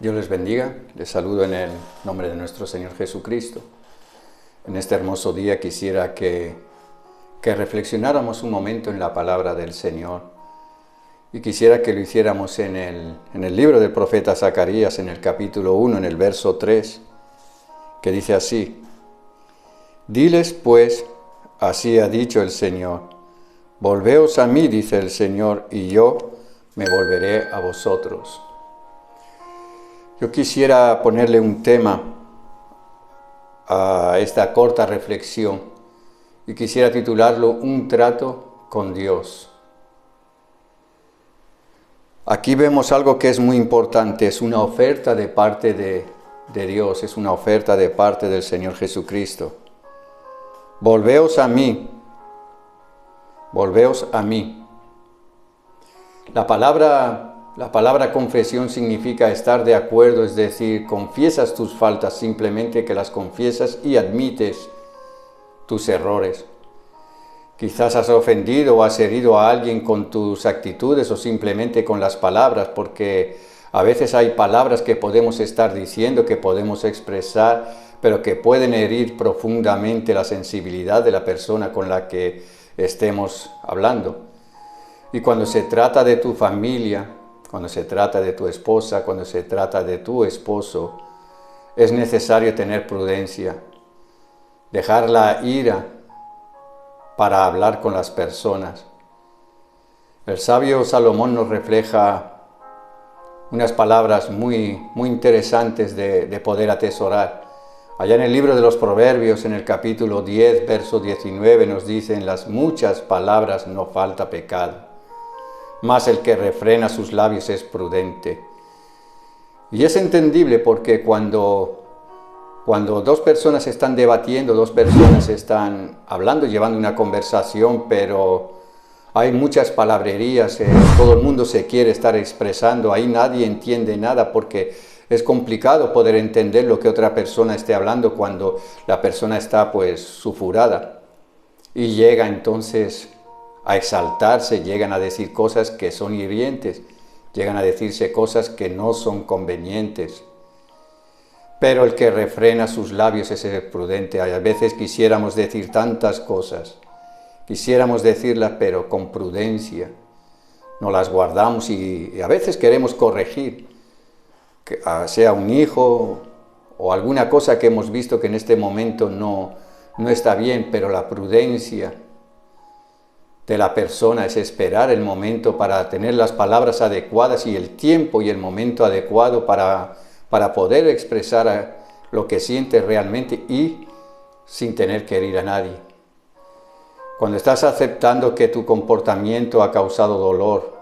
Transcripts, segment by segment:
Dios les bendiga, les saludo en el nombre de nuestro Señor Jesucristo. En este hermoso día quisiera que reflexionáramos un momento en la palabra del Señor y quisiera que lo hiciéramos en el libro del profeta Zacarías, en el capítulo 1, en el verso 3, que dice así: Diles pues, así ha dicho el Señor, volveos a mí, dice el Señor, y yo me volveré a vosotros. Yo quisiera ponerle un tema a esta corta reflexión y quisiera titularlo Un trato con Dios. Aquí vemos algo que es muy importante, es una oferta de parte de Dios, es una oferta de parte del Señor Jesucristo. Volveos a mí, volveos a mí. La palabra confesión significa estar de acuerdo, es decir, confiesas tus faltas, simplemente que las confiesas y admites tus errores. Quizás has ofendido o has herido a alguien con tus actitudes o simplemente con las palabras, porque a veces hay palabras que podemos estar diciendo, que podemos expresar, pero que pueden herir profundamente la sensibilidad de la persona con la que estemos hablando. Y cuando se trata de tu familia, cuando se trata de tu esposa, cuando se trata de tu esposo, es necesario tener prudencia, dejar la ira para hablar con las personas. El sabio Salomón nos refleja unas palabras muy interesantes de poder atesorar. Allá en el libro de los Proverbios, en el capítulo 10, verso 19, nos dice: en las muchas palabras no falta pecado, mas el que refrena sus labios es prudente. Y es entendible porque cuando dos personas están debatiendo, dos personas están hablando, llevando una conversación, pero hay muchas palabrerías, todo el mundo se quiere estar expresando, ahí nadie entiende nada porque es complicado poder entender lo que otra persona esté hablando cuando la persona está pues sulfurada y llega entonces a exaltarse, llegan a decir cosas que son hirientes, llegan a decirse cosas que no son convenientes. Pero el que refrena sus labios es el prudente. A veces quisiéramos decir tantas cosas, quisiéramos decirlas pero con prudencia, no las guardamos y a veces queremos corregir, que sea un hijo o alguna cosa que hemos visto que en este momento no está bien, pero la prudencia de la persona es esperar el momento para tener las palabras adecuadas y el tiempo y el momento adecuado para poder expresar lo que siente realmente y sin tener que herir a nadie. Cuando estás aceptando que tu comportamiento ha causado dolor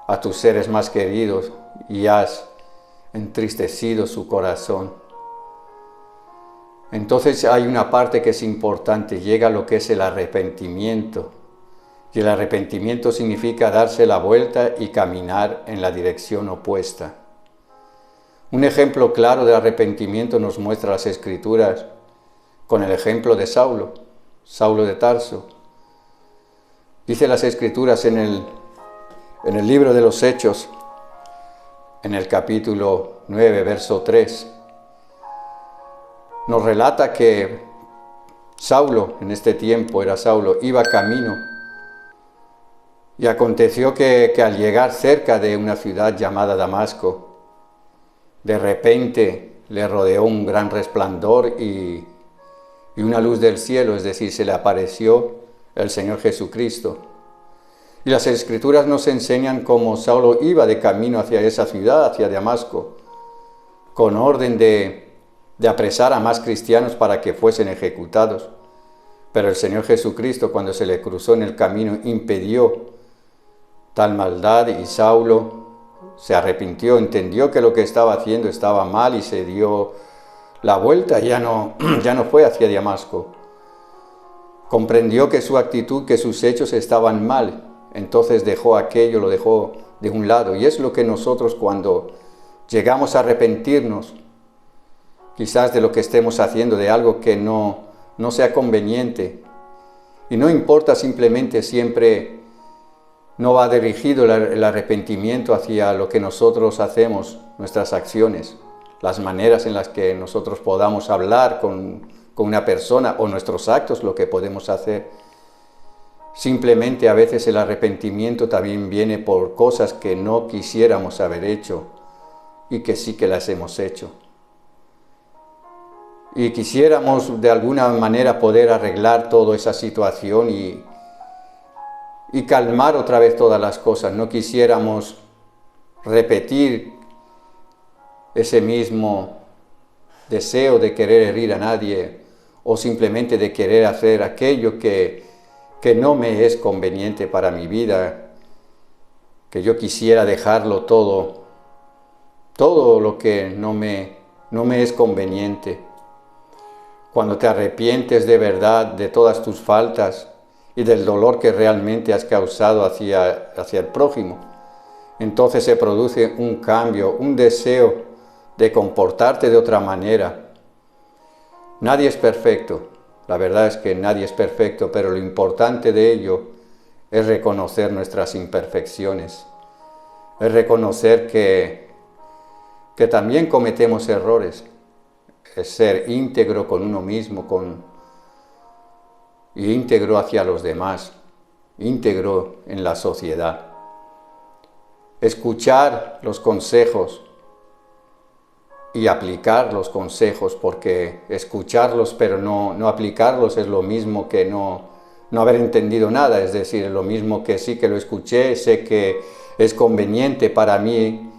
a tus seres más queridos y has entristecido su corazón, entonces hay una parte que es importante, llega lo que es el arrepentimiento. Y el arrepentimiento significa darse la vuelta y caminar en la dirección opuesta. Un ejemplo claro de arrepentimiento nos muestra las Escrituras con el ejemplo de Saulo de Tarso. Dice las Escrituras en el libro de los Hechos, en el capítulo 9, verso 3, nos relata que Saulo, en este tiempo era Saulo, iba camino. Y aconteció que al llegar cerca de una ciudad llamada Damasco, de repente le rodeó un gran resplandor y una luz del cielo, es decir, se le apareció el Señor Jesucristo. Y las Escrituras nos enseñan cómo Saulo iba de camino hacia esa ciudad, hacia Damasco, con orden de apresar a más cristianos para que fuesen ejecutados. Pero el Señor Jesucristo, cuando se le cruzó en el camino, impidió tal maldad y Saulo se arrepintió, entendió que lo que estaba haciendo estaba mal y se dio la vuelta, ya no fue hacia Damasco. Comprendió que su actitud, que sus hechos estaban mal, entonces dejó aquello, lo dejó de un lado. Y es lo que nosotros cuando llegamos a arrepentirnos, quizás de lo que estemos haciendo, de algo que no sea conveniente, y no importa simplemente siempre No va dirigido el arrepentimiento hacia lo que nosotros hacemos, nuestras acciones, las maneras en las que nosotros podamos hablar con una persona o nuestros actos, lo que podemos hacer. Simplemente a veces el arrepentimiento también viene por cosas que no quisiéramos haber hecho y que sí que las hemos hecho. Y quisiéramos de alguna manera poder arreglar toda esa situación y calmar otra vez todas las cosas. No quisiéramos repetir ese mismo deseo de querer herir a nadie o simplemente de querer hacer aquello que no me es conveniente para mi vida, que yo quisiera dejarlo todo lo que no me es conveniente. Cuando te arrepientes de verdad de todas tus faltas y del dolor que realmente has causado hacia el prójimo, entonces se produce un cambio, un deseo de comportarte de otra manera. Nadie es perfecto, la verdad es que nadie es perfecto, pero lo importante de ello es reconocer nuestras imperfecciones, es reconocer que también cometemos errores, es ser íntegro con uno mismo y íntegro hacia los demás, íntegro en la sociedad. Escuchar los consejos y aplicar los consejos, porque escucharlos pero no aplicarlos es lo mismo que no haber entendido nada, es decir, es lo mismo que sí que lo escuché, sé que es conveniente para mí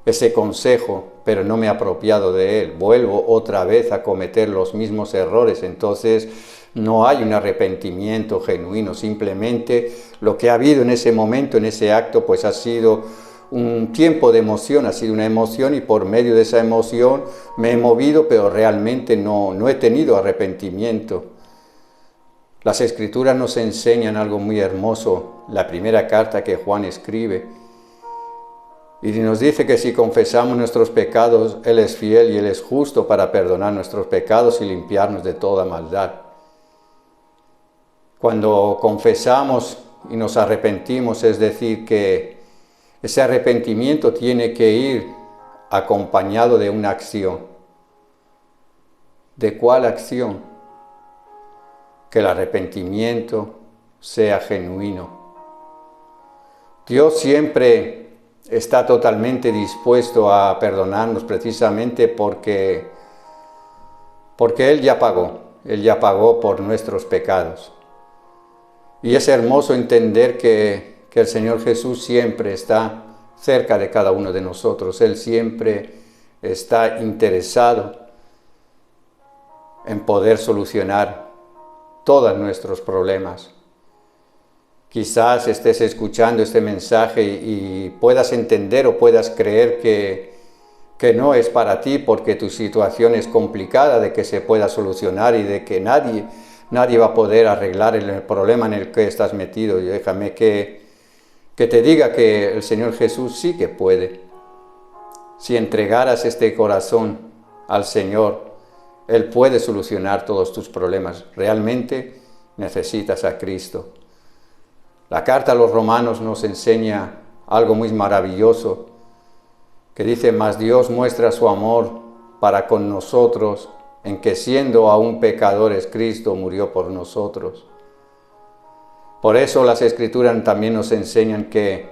ese consejo, pero no me he apropiado de él, vuelvo otra vez a cometer los mismos errores, entonces no hay un arrepentimiento genuino, simplemente lo que ha habido en ese momento, en ese acto, pues ha sido un tiempo de emoción, ha sido una emoción y por medio de esa emoción me he movido, pero realmente no he tenido arrepentimiento. Las Escrituras nos enseñan algo muy hermoso, la primera carta que Juan escribe, y nos dice que si confesamos nuestros pecados, Él es fiel y Él es justo para perdonar nuestros pecados y limpiarnos de toda maldad. Cuando confesamos y nos arrepentimos, es decir, que ese arrepentimiento tiene que ir acompañado de una acción. ¿De cuál acción? Que el arrepentimiento sea genuino. Dios siempre está totalmente dispuesto a perdonarnos precisamente porque Él ya pagó por nuestros pecados. Y es hermoso entender que el Señor Jesús siempre está cerca de cada uno de nosotros. Él siempre está interesado en poder solucionar todos nuestros problemas. Quizás estés escuchando este mensaje y puedas entender o puedas creer que no es para ti porque tu situación es complicada, de que se pueda solucionar y de que nadie va a poder arreglar el problema en el que estás metido. Y déjame que te diga que el Señor Jesús sí que puede. Si entregaras este corazón al Señor, Él puede solucionar todos tus problemas. Realmente necesitas a Cristo. La carta a los Romanos nos enseña algo muy maravilloso, que dice: mas Dios muestra su amor para con nosotros, en que siendo aún pecadores, Cristo murió por nosotros. Por eso las Escrituras también nos enseñan que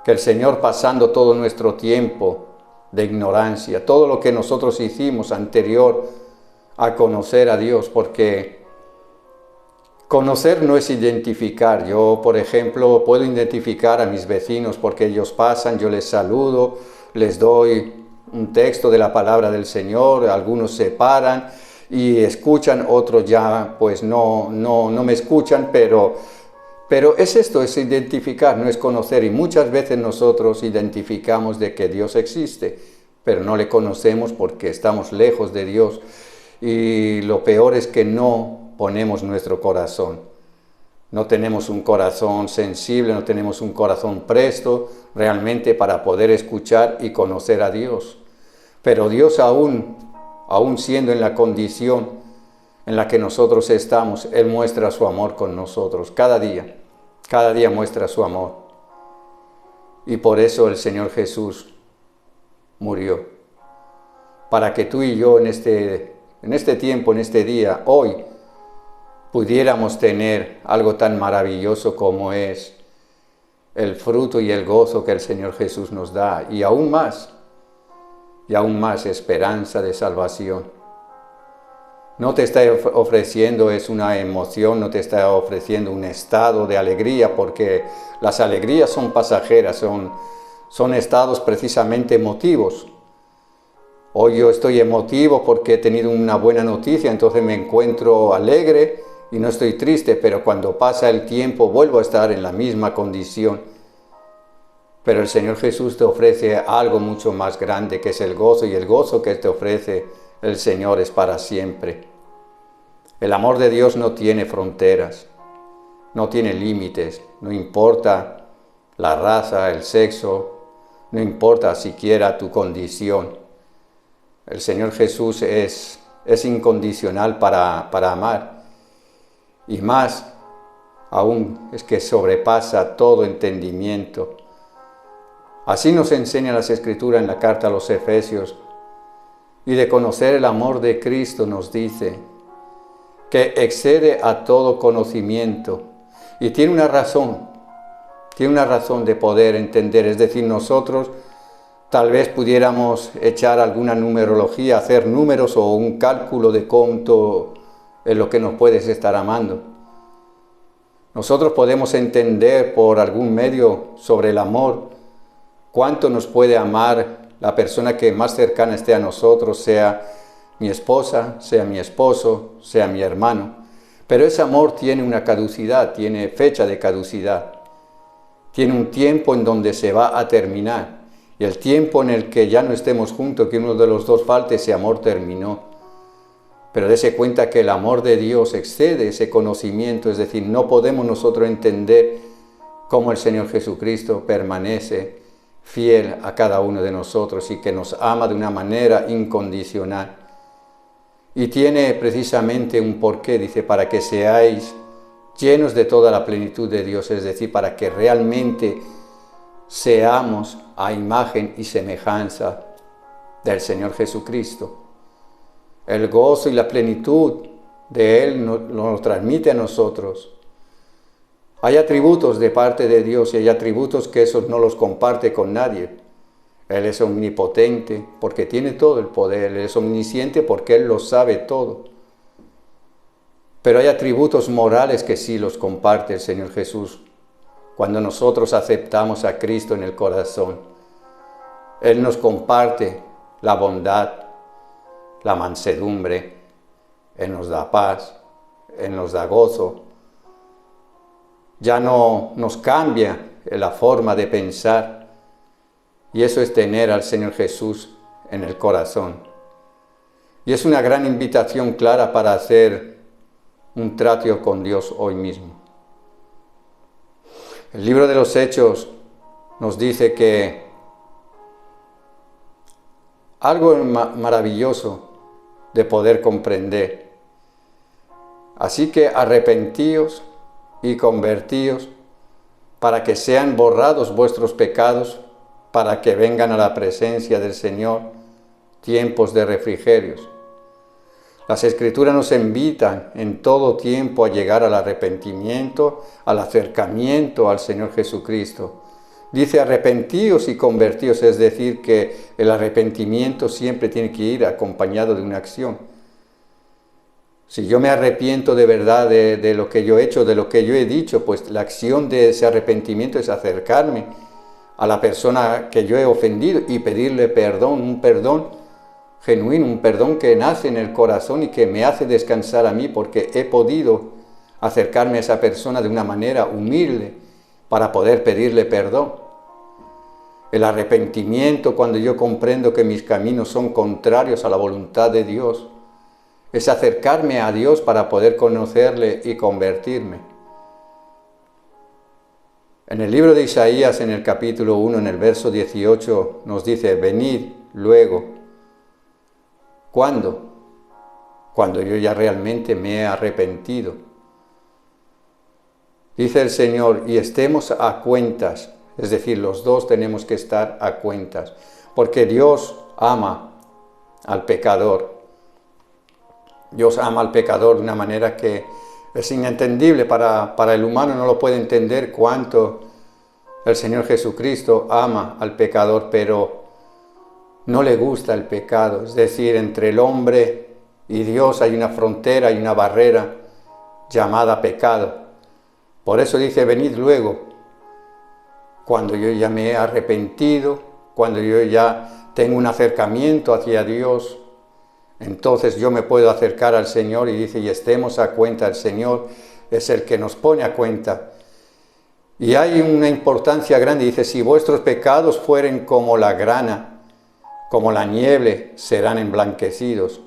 el Señor, pasando todo nuestro tiempo de ignorancia, todo lo que nosotros hicimos anterior a conocer a Dios, porque conocer no es identificar. Yo, por ejemplo, puedo identificar a mis vecinos porque ellos pasan, yo les saludo, les doy un texto de la palabra del Señor, algunos se paran y escuchan, otros ya pues no me escuchan, pero es esto, es identificar, no es conocer. Y muchas veces nosotros identificamos de que Dios existe, pero no le conocemos porque estamos lejos de Dios. Y lo peor es que no ponemos nuestro corazón. No tenemos un corazón sensible, no tenemos un corazón presto realmente para poder escuchar y conocer a Dios. Pero Dios aún siendo en la condición en la que nosotros estamos, Él muestra su amor con nosotros cada día muestra su amor. Y por eso el Señor Jesús murió. Para que tú y yo en este tiempo, en este día, hoy, pudiéramos tener algo tan maravilloso como es el fruto y el gozo que el Señor Jesús nos da, y aún más esperanza de salvación. No te está ofreciendo es una emoción, no te está ofreciendo un estado de alegría, porque las alegrías son pasajeras, son estados precisamente emotivos. Hoy yo estoy emotivo porque he tenido una buena noticia, entonces me encuentro alegre y no estoy triste, pero cuando pasa el tiempo vuelvo a estar en la misma condición. Pero el Señor Jesús te ofrece algo mucho más grande, que es el gozo, y el gozo que te ofrece el Señor es para siempre. El amor de Dios no tiene fronteras, no tiene límites, no importa la raza, el sexo, no importa siquiera tu condición. El Señor Jesús es incondicional para amar, y más aún es que sobrepasa todo entendimiento. Así nos enseña las Escrituras en la carta a los Efesios, y de conocer el amor de Cristo nos dice que excede a todo conocimiento, y tiene una razón de poder entender. Es decir, nosotros tal vez pudiéramos echar alguna numerología, hacer números o un cálculo de cuánto es lo que nos puedes estar amando. Nosotros podemos entender por algún medio sobre el amor cuánto nos puede amar la persona que más cercana esté a nosotros, sea mi esposa, sea mi esposo, sea mi hermano. Pero ese amor tiene una caducidad, tiene fecha de caducidad. Tiene un tiempo en donde se va a terminar. Y el tiempo en el que ya no estemos juntos, que uno de los dos falte, ese amor terminó. Pero dése cuenta que el amor de Dios excede ese conocimiento, es decir, no podemos nosotros entender cómo el Señor Jesucristo permanece fiel a cada uno de nosotros y que nos ama de una manera incondicional. Y tiene precisamente un porqué, dice, para que seáis llenos de toda la plenitud de Dios, es decir, para que realmente seamos a imagen y semejanza del Señor Jesucristo. El gozo y la plenitud de Él nos transmite a nosotros. Hay atributos de parte de Dios y hay atributos que esos no los comparte con nadie. Él es omnipotente porque tiene todo el poder, Él es omnisciente porque Él lo sabe todo. Pero hay atributos morales que sí los comparte el Señor Jesús cuando nosotros aceptamos a Cristo en el corazón. Él nos comparte la bondad, la mansedumbre, Él nos da paz, Él nos da gozo. Ya no nos cambia la forma de pensar. Y eso es tener al Señor Jesús en el corazón. Y es una gran invitación clara para hacer un trato con Dios hoy mismo. El libro de los Hechos nos dice que algo maravilloso de poder comprender. Así que arrepentíos y convertíos para que sean borrados vuestros pecados, para que vengan a la presencia del Señor tiempos de refrigerios. Las Escrituras nos invitan en todo tiempo a llegar al arrepentimiento, al acercamiento al Señor Jesucristo. Dice arrepentíos y convertíos, es decir, que el arrepentimiento siempre tiene que ir acompañado de una acción. Si yo me arrepiento de verdad de lo que yo he hecho, de lo que yo he dicho, pues la acción de ese arrepentimiento es acercarme a la persona que yo he ofendido y pedirle perdón, un perdón genuino, un perdón que nace en el corazón y que me hace descansar a mí porque he podido acercarme a esa persona de una manera humilde para poder pedirle perdón. El arrepentimiento, cuando yo comprendo que mis caminos son contrarios a la voluntad de Dios, es acercarme a Dios para poder conocerle y convertirme. En el libro de Isaías, en el capítulo 1, en el verso 18, nos dice, venid luego. ¿Cuándo? Cuando yo ya realmente me he arrepentido. Dice el Señor, y estemos a cuentas, Es decir, los dos tenemos que estar a cuentas, porque Dios ama al pecador. Dios ama al pecador de una manera que es inentendible para el humano, no lo puede entender cuánto el Señor Jesucristo ama al pecador, pero no le gusta el pecado. Es decir, entre el hombre y Dios hay una frontera, hay una barrera llamada pecado. Por eso dice, venid luego, cuando yo ya me he arrepentido, cuando yo ya tengo un acercamiento hacia Dios, entonces yo me puedo acercar al Señor y dice, y estemos a cuenta. El Señor es el que nos pone a cuenta. Y hay una importancia grande, dice, si vuestros pecados fueren como la grana, como la nieve, serán emblanquecidos.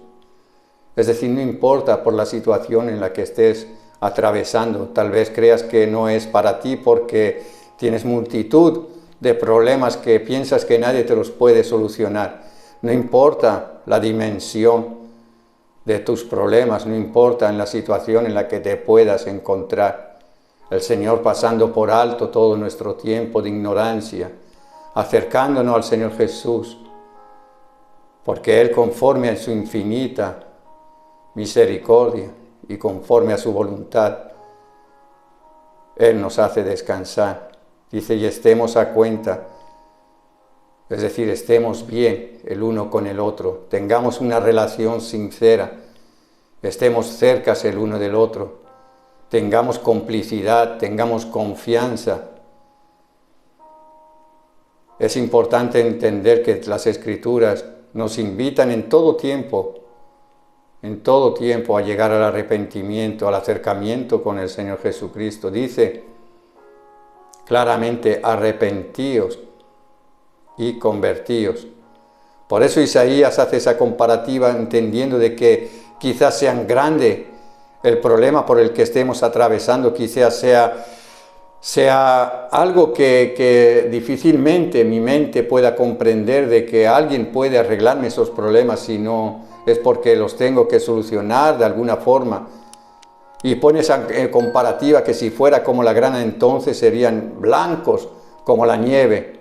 Es decir, no importa por la situación en la que estés atravesando, tal vez creas que no es para ti porque tienes multitud de problemas que piensas que nadie te los puede solucionar. No importa la dimensión de tus problemas, no importa en la situación en la que te puedas encontrar. El Señor pasando por alto todo nuestro tiempo de ignorancia, acercándonos al Señor Jesús, porque Él, conforme a su infinita misericordia y conforme a su voluntad, Él nos hace descansar. Dice, y estemos a cuenta, es decir, estemos bien el uno con el otro, tengamos una relación sincera, estemos cercas el uno del otro, tengamos complicidad, tengamos confianza. Es importante entender que las Escrituras nos invitan en todo tiempo a llegar al arrepentimiento, al acercamiento con el Señor Jesucristo. Dice claramente, arrepentíos y convertíos. Por eso Isaías hace esa comparativa entendiendo de que quizás sea grande el problema por el que estemos atravesando, quizás sea algo que difícilmente mi mente pueda comprender, de que alguien puede arreglarme esos problemas, si no es porque los tengo que solucionar de alguna forma. Y pone esa comparativa que si fuera como la grana, entonces serían blancos como la nieve.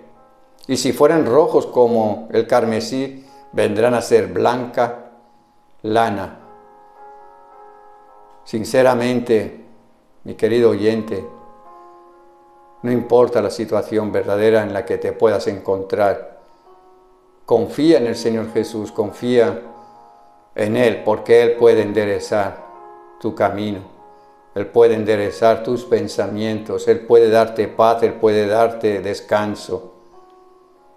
Y si fueran rojos como el carmesí, vendrán a ser blanca lana. Sinceramente, mi querido oyente, no importa la situación verdadera en la que te puedas encontrar, confía en el Señor Jesús, confía en Él, porque Él puede enderezar tu camino, Él puede enderezar tus pensamientos, Él puede darte paz, Él puede darte descanso.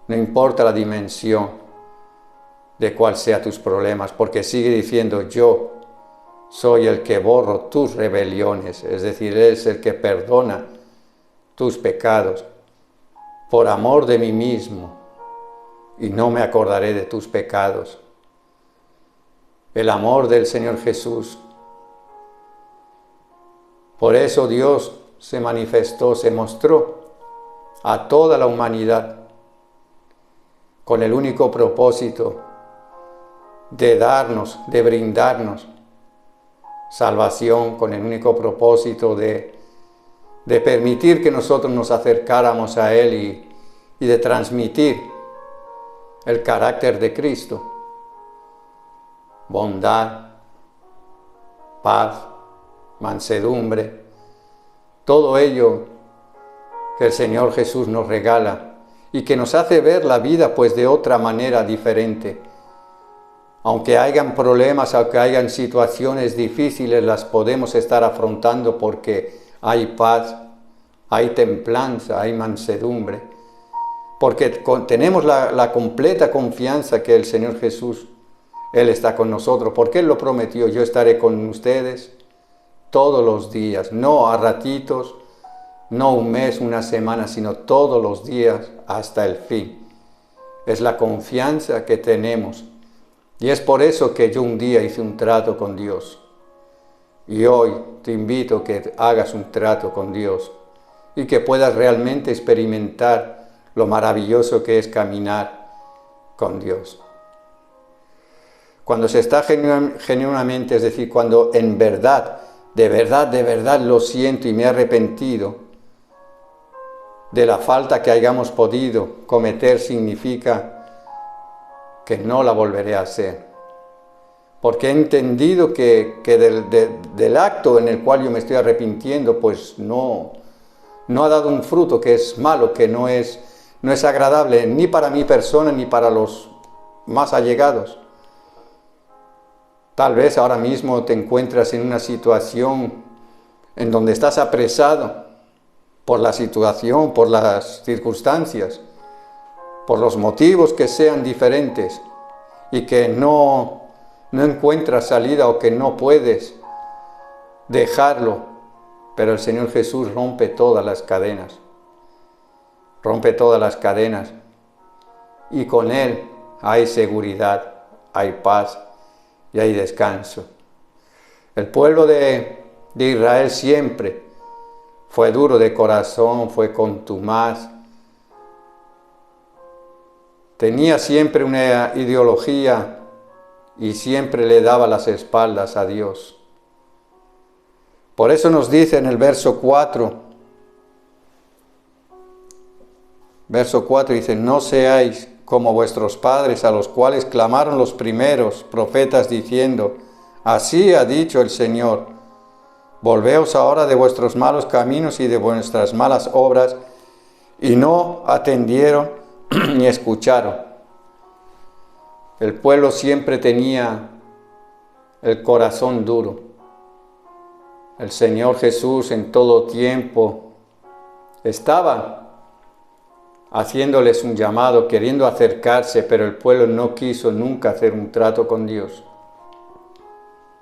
No importa la dimensión de cuál sea tus problemas, porque sigue diciendo, yo soy el que borro tus rebeliones, es decir, Él es el que perdona tus pecados por amor de mí mismo, y no me acordaré de tus pecados. El amor del Señor Jesús. Por eso Dios se manifestó, se mostró a toda la humanidad con el único propósito de darnos, de brindarnos salvación, con el único propósito de permitir que nosotros nos acercáramos a Él y de transmitir el carácter de Cristo. Bondad, paz, mansedumbre, todo ello que el Señor Jesús nos regala y que nos hace ver la vida pues de otra manera diferente. Aunque hayan problemas, aunque hayan situaciones difíciles, las podemos estar afrontando porque hay paz, hay templanza, hay mansedumbre, porque tenemos la completa confianza que el Señor Jesús, Él está con nosotros, porque Él lo prometió, yo estaré con ustedes todos los días, no a ratitos, no un mes, una semana, sino todos los días hasta el fin. Es la confianza que tenemos. Y es por eso que yo un día hice un trato con Dios. Y hoy te invito a que hagas un trato con Dios y que puedas realmente experimentar lo maravilloso que es caminar con Dios. Cuando se está genuinamente, es decir, cuando en verdad, de verdad lo siento y me he arrepentido de la falta que hayamos podido cometer significa que no la volveré a hacer. Porque he entendido que del acto en el cual yo me estoy arrepintiendo, pues no ha dado un fruto, que es malo, que no es agradable ni para mi persona ni para los más allegados. Tal vez ahora mismo te encuentras en una situación en donde estás apresado por la situación, por las circunstancias, por los motivos que sean diferentes y que no encuentras salida o que no puedes dejarlo. Pero el Señor Jesús rompe todas las cadenas. Rompe todas las cadenas. Y con Él hay seguridad, hay paz y hay descanso. El pueblo de Israel siempre fue duro de corazón, fue contumaz. Tenía siempre una ideología y siempre le daba las espaldas a Dios. Por eso nos dice en el verso 4, dice: no seáis como vuestros padres, a los cuales clamaron los primeros profetas diciendo: así ha dicho el Señor, volveos ahora de vuestros malos caminos y de vuestras malas obras, y no atendieron ni escucharon. El pueblo siempre tenía el corazón duro. El Señor Jesús en todo tiempo estaba haciéndoles un llamado, queriendo acercarse, pero el pueblo no quiso nunca hacer un trato con Dios.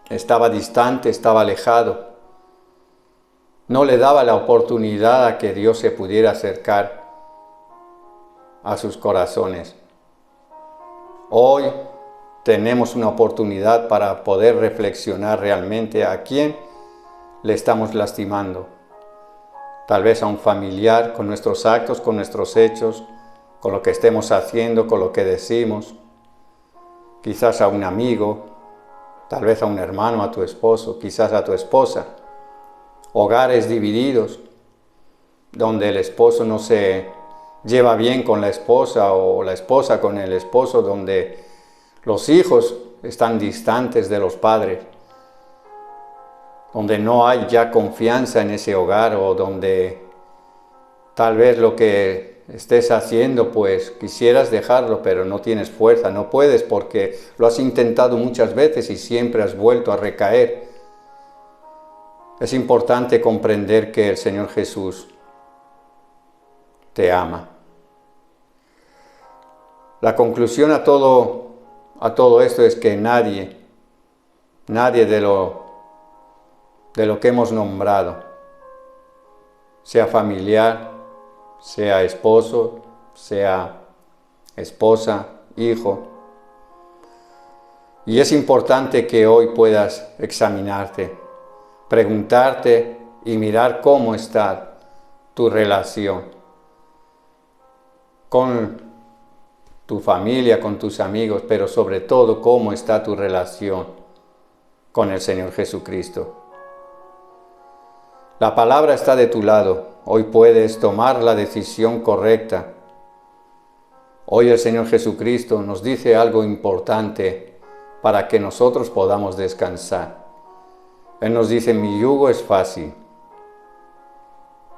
Estaba distante, estaba alejado. No le daba la oportunidad a que Dios se pudiera acercar a sus corazones. Hoy tenemos una oportunidad para poder reflexionar realmente a quién le estamos lastimando. Tal vez a un familiar, con nuestros actos, con nuestros hechos, con lo que estemos haciendo, con lo que decimos. Quizás a un amigo, tal vez a un hermano, a tu esposo, quizás a tu esposa. Hogares divididos, donde el esposo no se lleva bien con la esposa o la esposa con el esposo, donde los hijos están distantes de los padres, donde no hay ya confianza en ese hogar, o donde tal vez lo que estés haciendo pues quisieras dejarlo, pero no tienes fuerza, no puedes porque lo has intentado muchas veces y siempre has vuelto a recaer. Es importante comprender que el Señor Jesús te ama. La conclusión a todo esto es que nadie de lo que hemos nombrado, sea familiar, sea esposo, sea esposa, hijo. Y es importante que hoy puedas examinarte, preguntarte y mirar cómo está tu relación con tu familia, con tus amigos, pero sobre todo cómo está tu relación con el Señor Jesucristo. La palabra está de tu lado. Hoy puedes tomar la decisión correcta. Hoy el Señor Jesucristo nos dice algo importante para que nosotros podamos descansar. Él nos dice: mi yugo es fácil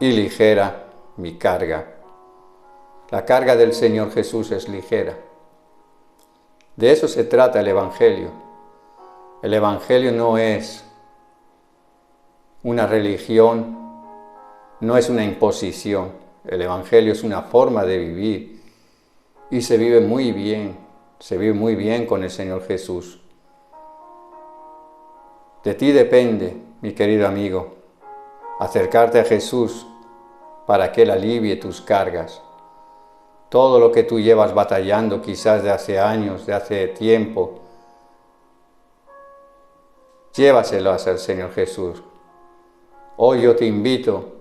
y ligera mi carga. La carga del Señor Jesús es ligera. De eso se trata el Evangelio. El Evangelio no es una religión, no es una imposición. El Evangelio es una forma de vivir y se vive muy bien con el Señor Jesús. De ti depende, mi querido amigo, acercarte a Jesús para que Él alivie tus cargas. Todo lo que tú llevas batallando quizás de hace años, de hace tiempo, llévaselo hacia el Señor Jesús. Hoy yo te invito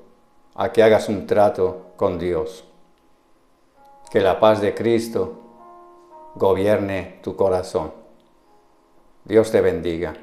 a que hagas un trato con Dios. Que la paz de Cristo gobierne tu corazón. Dios te bendiga.